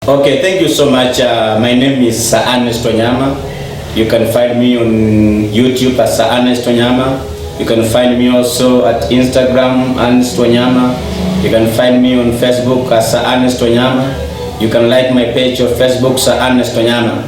Okay, thank you so much. My name is Sir Ernest Wanyama. You can find me on YouTube as Sir Ernest Wanyama. You can find me also at Instagram, Ernest Wanyama. You can find me on Facebook as Sir Ernest Wanyama. You can like my page on Facebook, Sir Ernest Wanyama.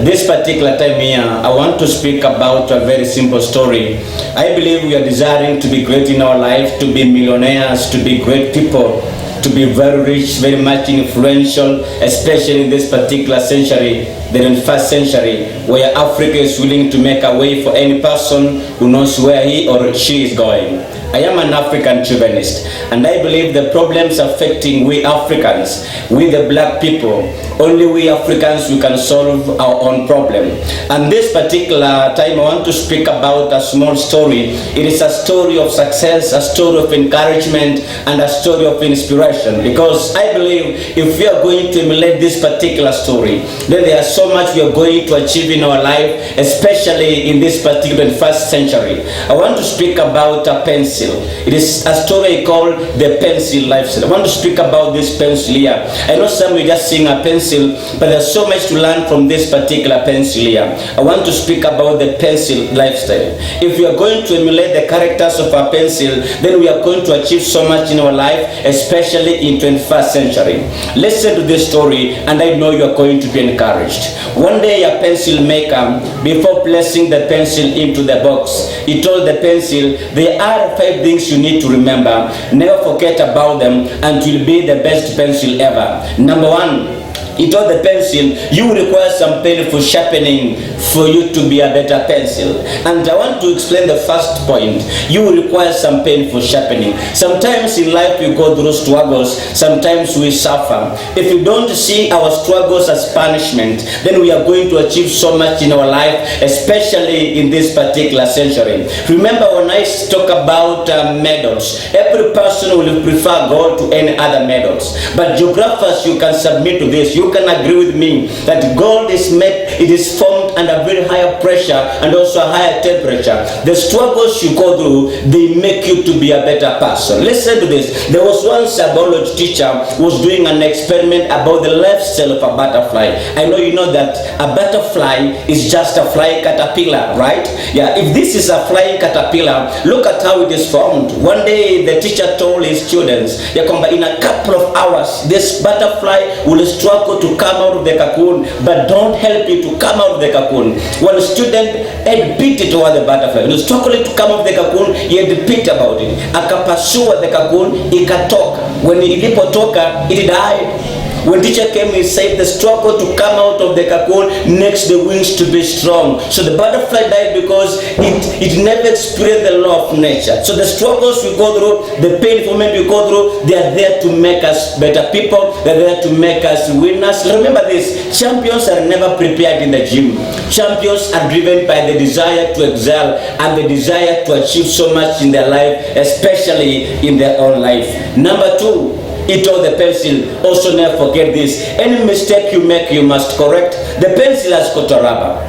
This particular time here, I want to speak about a very simple story. I believe we are desiring to be great in our life, to be millionaires, to be great people, to be very rich, very much influential, especially in this particular century, the 21st century, where Africa is willing to make a way for any person who knows where he or she is going. I am an African chauvinist, and I believe the problems affecting we Africans, we the black people, only we Africans we can solve our own problem. And this particular time I want to speak about a small story. It is a story of success, a story of encouragement, and a story of inspiration. Because I believe if we are going to emulate this particular story, then there is so much we are going to achieve in our life, especially in this particular 21st century. I want to speak about a pencil. It is a story called the pencil lifestyle. I want to speak about this pencil here. I know some of you just seeing a pencil, but there's so much to learn from this particular pencil here. I want to speak about the pencil lifestyle. If we are going to emulate the characters of a pencil, then we are going to achieve so much in our life, especially in 21st century. Listen to this story, and I know you are going to be encouraged. One day a pencil maker, before placing the pencil into the box, he told the pencil, there are 5 things you need to remember. Never forget about them, and you'll be the best pencil ever. Number 1, he told the pencil, you require some painful sharpening for you to be a better pencil. And I want to explain the first point. You require some painful sharpening. Sometimes in life we go through struggles, sometimes we suffer. If you don't see our struggles as punishment, then we are going to achieve so much in our life, especially in this particular century. Remember when I talk about medals, every person will prefer gold to any other medals. But geographers, you can submit to this. You can agree with me that gold is made, it is formed under very higher pressure and also a higher temperature. The struggles you go through, they make you to be a better person. Listen to this. There was once a biology teacher who was doing an experiment about the lifestyle of a butterfly. I know you know that a butterfly is just a flying caterpillar, right? Yeah, if this is a flying caterpillar, look at how it is formed. One day the teacher told his students, in a couple of hours, this butterfly will struggle to come out of the cocoon, but don't help you to come out of the cocoon. One student had beat it over the butterfly. He was struggling to come out of the cocoon, he had beat about it. Akapasua the cocoon, ikatoka. When ilipotoka, it died. When teacher came, he said the struggle to come out of the cocoon makes the wings to be strong. So the butterfly died because it never experienced the law of nature. So the struggles we go through, the painful moments we go through, they are there to make us better people. They are there to make us winners. Remember this, champions are never prepared in the gym. Champions are driven by the desire to excel and the desire to achieve so much in their life, especially in their own life. Number 2, he told the pencil, also never forget this. Any mistake you make, you must correct. The pencil has got a rubber.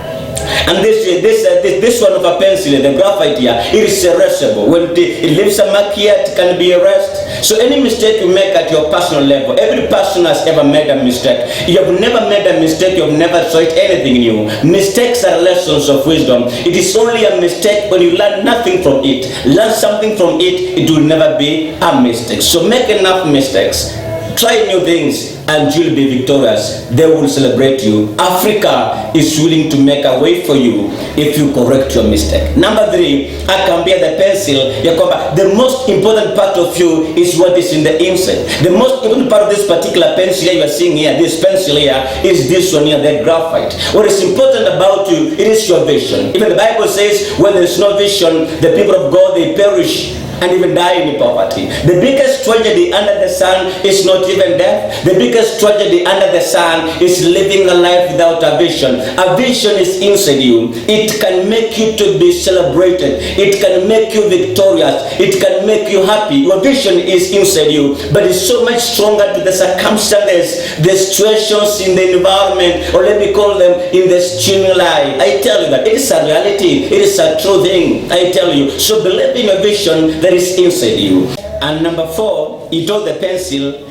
And this one of a pencil, the graphite here, it is erasable. When it leaves a mark here, it can be erased. So any mistake you make at your personal level, every person has ever made a mistake. You have never made a mistake, you have never tried anything new. Mistakes are lessons of wisdom. It is only a mistake when you learn nothing from it. Learn something from it, it will never be a mistake. So make enough mistakes. Try new things and you'll be victorious. They will celebrate you. Africa is willing to make a way for you if you correct your mistake. Number 3, I compare the pencil. The most important part of you is what is in the inside. The most important part of this particular pencil you are seeing here, this pencil here, is this one here, the graphite. What is important about you, it is your vision. Even the Bible says, when there is no vision, the people of God, they perish and even die in poverty. The biggest tragedy under the sun is not even death. The biggest tragedy under the sun is living a life without a vision. A vision is inside you. It can make you to be celebrated. It can make you victorious. It can make you happy. Your vision is inside you, but it's so much stronger to the circumstances, the situations in the environment, or let me call them in the stimuli. I tell you that it is a reality. It is a true thing. I tell you. So believe in your vision that is inside you. And number 4, he told the pencil,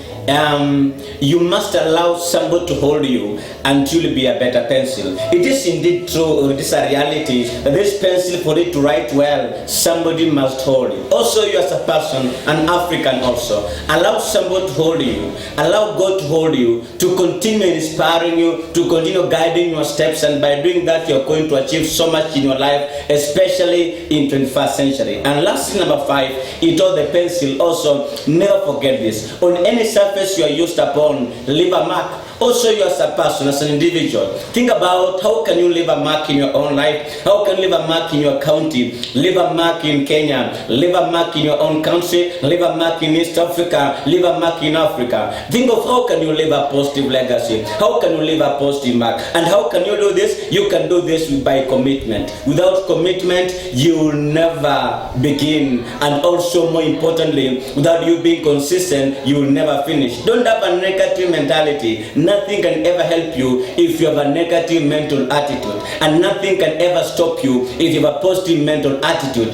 you must allow somebody to hold you until you be a better pencil. It is indeed true, or it is a reality, that this pencil, for it to write well, somebody must hold you. Also, you as a person, an African also, allow somebody to hold you, allow God to hold you, to continue inspiring you, to continue guiding your steps, and by doing that, you're going to achieve so much in your life, especially in 21st century. And lastly, number 5, it told the pencil also, never forget this. On any surface you are used upon, leave a mark. Also, you as a person, as an individual, think about how can you leave a mark in your own life, how can you leave a mark in your county, leave a mark in Kenya, leave a mark in your own country, leave a mark in East Africa, leave a mark in Africa. Think of how can you leave a positive legacy, how can you leave a positive mark, and how can you do this? You can do this by commitment. Without commitment, you will never begin, and also more importantly, without you being consistent, you will never finish. Don't have a negative mentality. Nothing can ever help you if you have a negative mental attitude, and nothing can ever stop you if you have a positive mental attitude.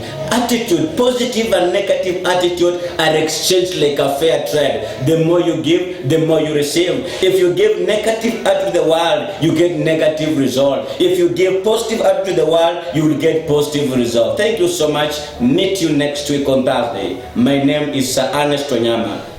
Positive and negative attitude are exchanged like a fair trade. The more you give, the more you receive. If you give negative attitude to the world, you get negative result. If you give positive attitude to the world, you will get positive result. Thank you so much. Meet you next week on Thursday. My name is Sir Ernest Wanyama.